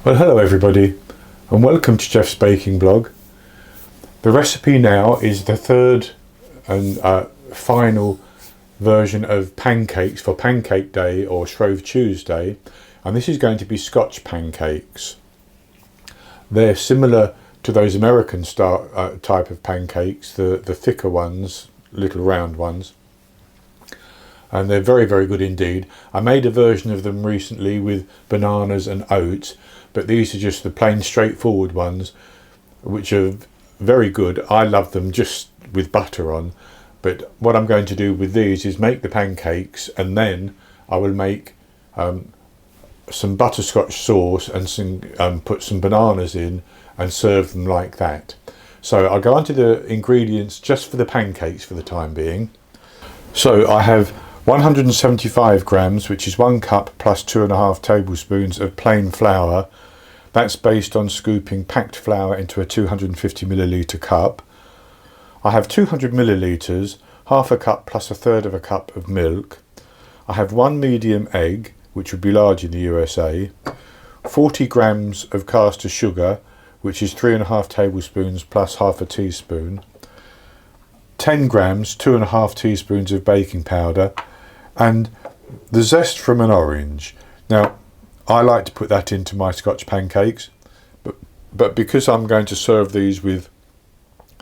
Well, hello everybody and welcome to Jeff's Baking Blog. The recipe now is the third and final version of pancakes for Pancake Day or Shrove Tuesday, and this is going to be Scotch pancakes. They're similar to those American type of pancakes, the thicker ones, little round ones, and they're very, very good indeed. I made a version of them recently with bananas and oats, but these are just the plain straightforward ones, which are very good. I love them just with butter on, but what I'm going to do with these is make the pancakes, and then I will make some butterscotch sauce and put some bananas in and serve them like that. So I'll go on to the ingredients just for the pancakes for the time being. So I have 175 grams, which is 1 cup plus 2.5 tablespoons of plain flour. That's based on scooping packed flour into a 250 milliliter cup. I have 200 milliliters, half a cup plus 1/3 of a cup of milk. I have 1 medium egg, which would be large in the USA, 40 grams of caster sugar, which is 3.5 tablespoons plus half a teaspoon, 10 grams, 2.5 teaspoons of baking powder, and the zest from an orange. Now, I like to put that into my Scotch pancakes, but because I'm going to serve these with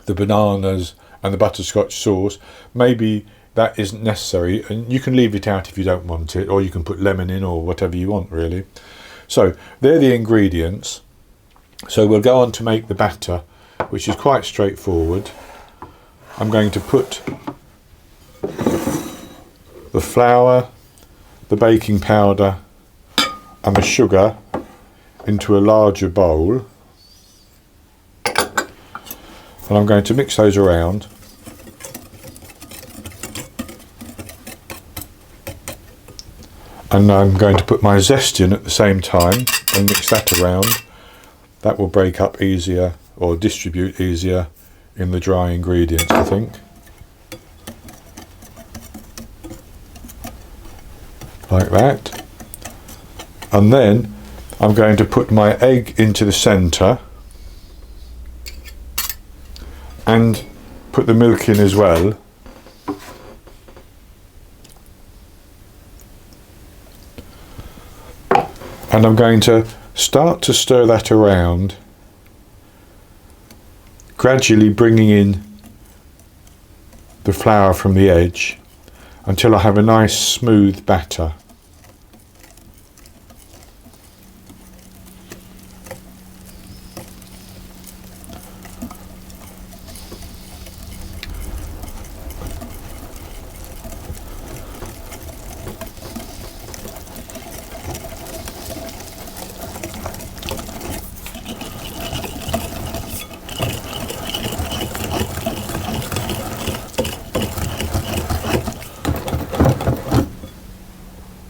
the bananas and the butterscotch sauce, maybe that isn't necessary, and you can leave it out if you don't want it, or you can put lemon in or whatever you want really. So they're the ingredients. So we'll go on to make the batter, which is quite straightforward. I'm going to put the flour, the baking powder and the sugar into a larger bowl, and I'm going to mix those around. And I'm going to put my zest in at the same time and mix that around. That will break up easier or distribute easier in the dry ingredients, I think. Like that. And then I'm going to put my egg into the centre and put the milk in as well. And I'm going to start to stir that around, gradually bringing in the flour from the edge until I have a nice smooth batter.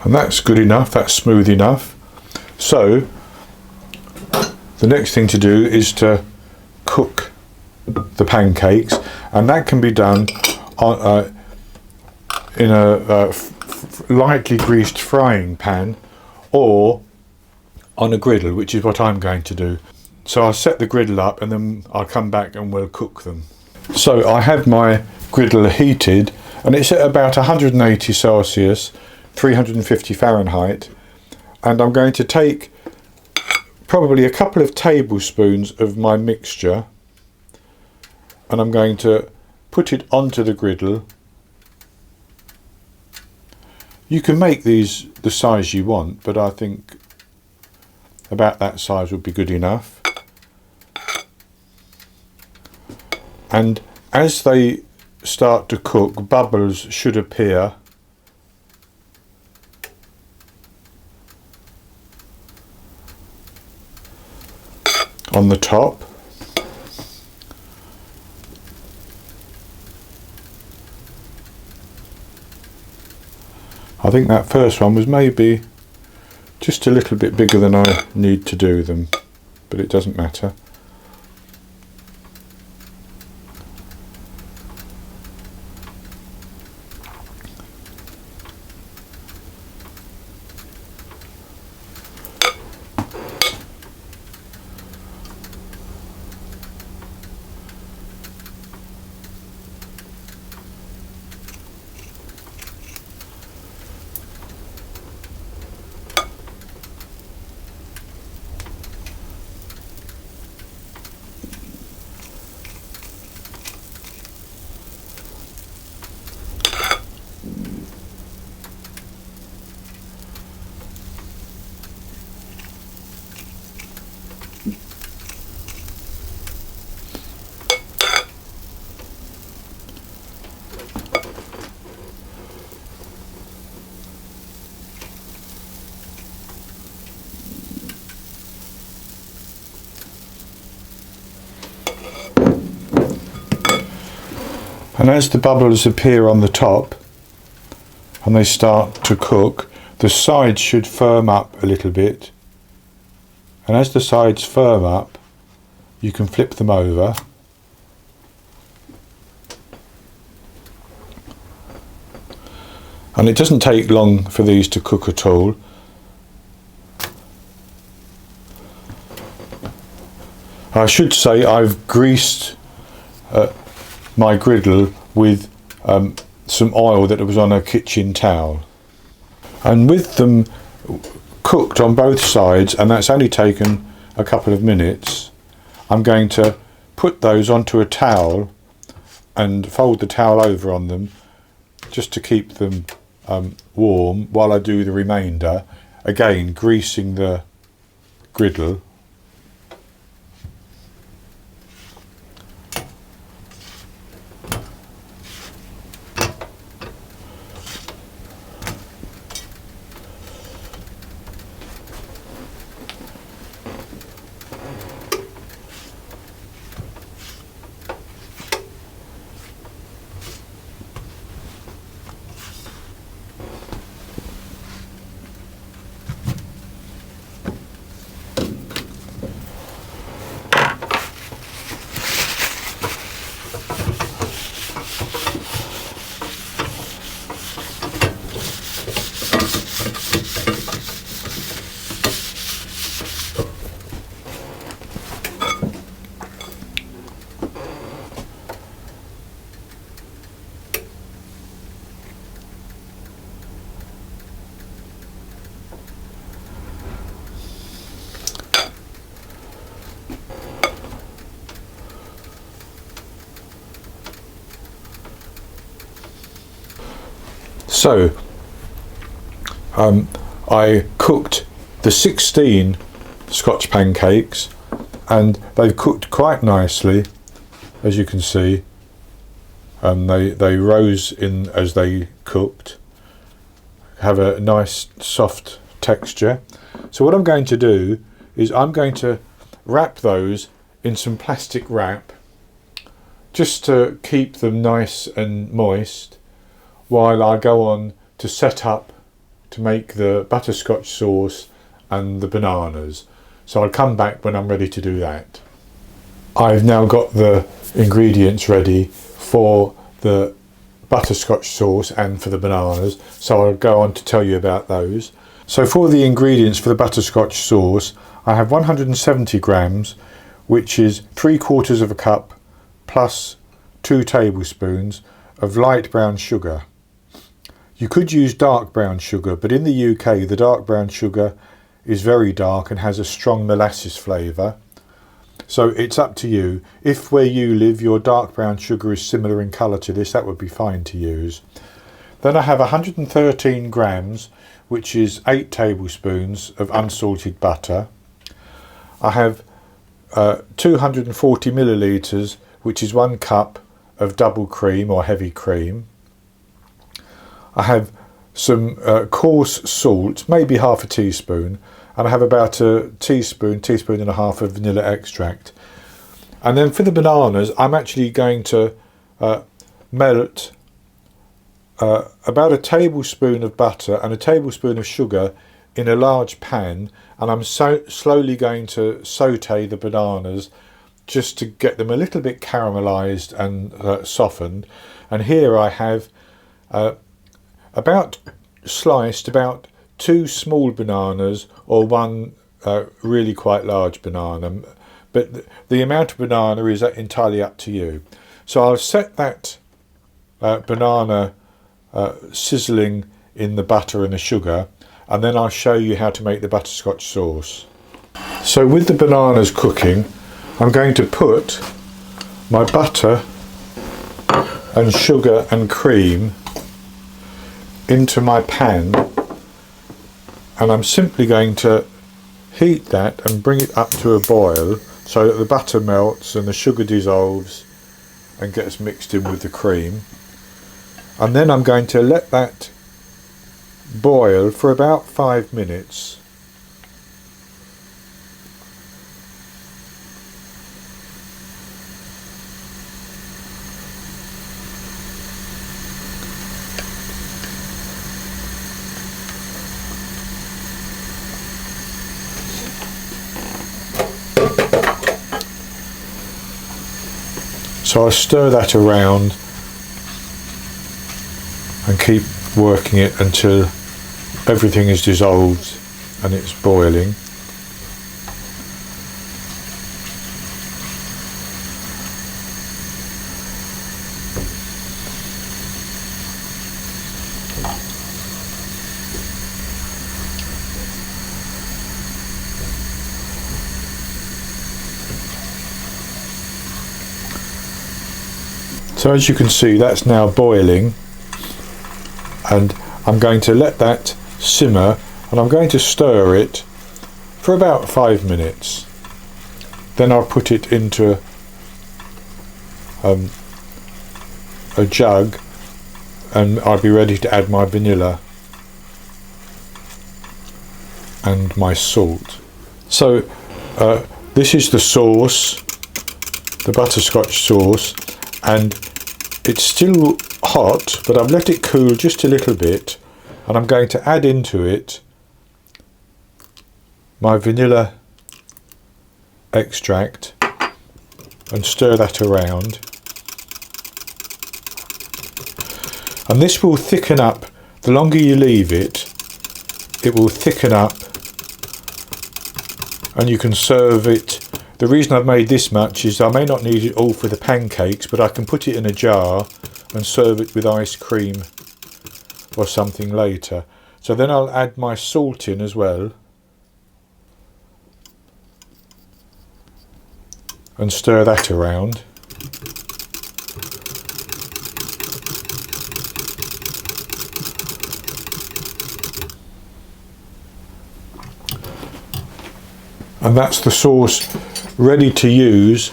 And that's good enough, that's smooth enough. So the next thing to do is to cook the pancakes, and that can be done on, in a lightly greased frying pan or on a griddle, which is what I'm going to do. So I'll set the griddle up and then I'll come back and we'll cook them. So I have my griddle heated, and it's at about 180 Celsius, 350 Fahrenheit, and I'm going to take probably a couple of tablespoons of my mixture, and I'm going to put it onto the griddle. You can make these the size you want, but I think about that size would be good enough. And as they start to cook, bubbles should appear on the top. I think that first one was maybe just a little bit bigger than I need to do them, but it doesn't matter. And as the bubbles appear on the top and they start to cook, the sides should firm up a little bit. And as the sides firm up, you can flip them over. And it doesn't take long for these to cook at all. I should say I've greased my griddle with some oil that was on a kitchen towel. And with them cooked on both sides, and that's only taken a couple of minutes, I'm going to put those onto a towel and fold the towel over on them just to keep them warm while I do the remainder, again greasing the griddle. So I cooked the 16 Scotch pancakes and they've cooked quite nicely, as you can see. They rose in as they cooked, have a nice soft texture. So what I'm going to do is I'm going to wrap those in some plastic wrap just to keep them nice and moist while I go on to set up to make the butterscotch sauce and the bananas. So I'll come back when I'm ready to do that. I've now got the ingredients ready for the butterscotch sauce and for the bananas, so I'll go on to tell you about those. So for the ingredients for the butterscotch sauce, I have 170 grams, which is 3/4 of a cup plus 2 tablespoons of light brown sugar. You could use dark brown sugar, but in the UK the dark brown sugar is very dark and has a strong molasses flavour. So it's up to you. If where you live your dark brown sugar is similar in colour to this, that would be fine to use. Then I have 113 grams, which is 8 tablespoons of unsalted butter. I have 240 millilitres, which is 1 cup of double cream or heavy cream. I have some coarse salt, maybe half a teaspoon, and I have about a teaspoon and a half of vanilla extract. And then for the bananas, I'm actually going to melt about a tablespoon of butter and a tablespoon of sugar in a large pan, and I'm slowly going to saute the bananas just to get them a little bit caramelized and softened. And here I have sliced about 2 small bananas or 1 really quite large banana, but the amount of banana is entirely up to you. So I'll set that banana sizzling in the butter and the sugar, and then I'll show you how to make the butterscotch sauce. So with the bananas cooking, I'm going to put my butter and sugar and cream into my pan, and I'm simply going to heat that and bring it up to a boil so that the butter melts and the sugar dissolves and gets mixed in with the cream. And then I'm going to let that boil for about 5 minutes. So I stir that around and keep working it until everything is dissolved and it's boiling. So as you can see, that's now boiling, and I'm going to let that simmer, and I'm going to stir it for about 5 minutes. Then I'll put it into a jug, and I'll be ready to add my vanilla and my salt. So this is the sauce, the butterscotch sauce, and it's still hot, but I've let it cool just a little bit, and I'm going to add into it my vanilla extract and stir that around. And this will thicken up. The longer you leave it, it will thicken up, and you can serve it. The reason I've made this much is I may not need it all for the pancakes, but I can put it in a jar and serve it with ice cream or something later. So then I'll add my salt in as well and stir that around. And that's the sauce ready to use,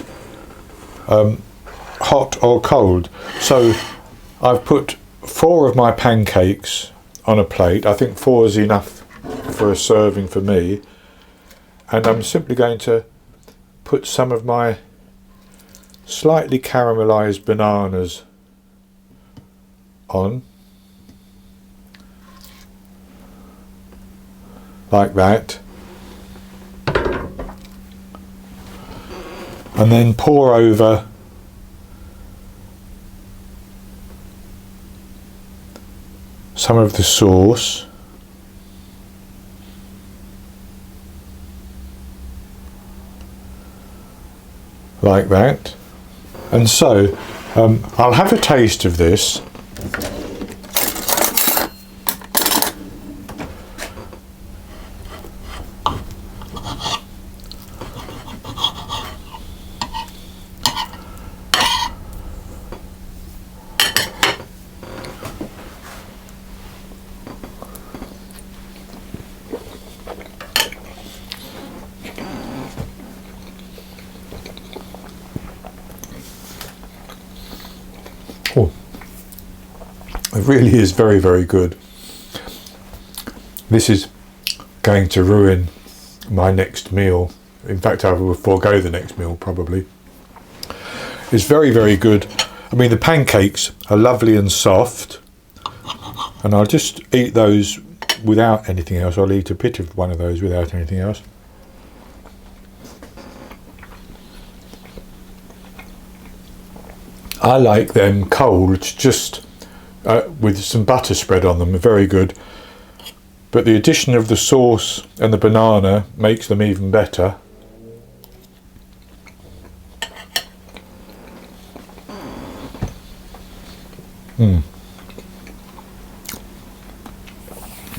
hot or cold. So I've put 4 of my pancakes on a plate. I think 4 is enough for a serving for me, and I'm simply going to put some of my slightly caramelized bananas on, like that. And then pour over some of the sauce, like that. And so I'll have a taste of this. Oh, it really is very, very good. This is going to ruin my next meal. In fact, I will forego the next meal probably. It's very, very good. I mean, the pancakes are lovely and soft, and I'll just eat those without anything else. I'll eat a bit of one of those without anything else. I like them cold, just with some butter spread on them. They're very good. But the addition of the sauce and the banana makes them even better.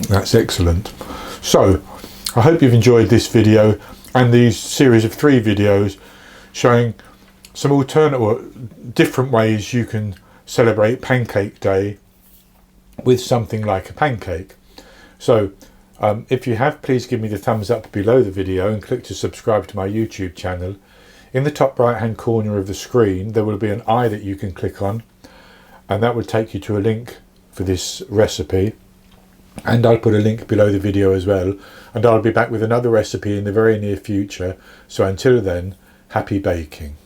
That's excellent. So, I hope you've enjoyed this video and these series of 3 videos showing some alternate or different ways you can celebrate Pancake Day with something like a pancake. So if you have, please give me the thumbs up below the video and click to subscribe to my YouTube channel. In the top right hand corner of the screen there will be an eye that you can click on, and that will take you to a link for this recipe, and I'll put a link below the video as well, and I'll be back with another recipe in the very near future. So until then, happy baking.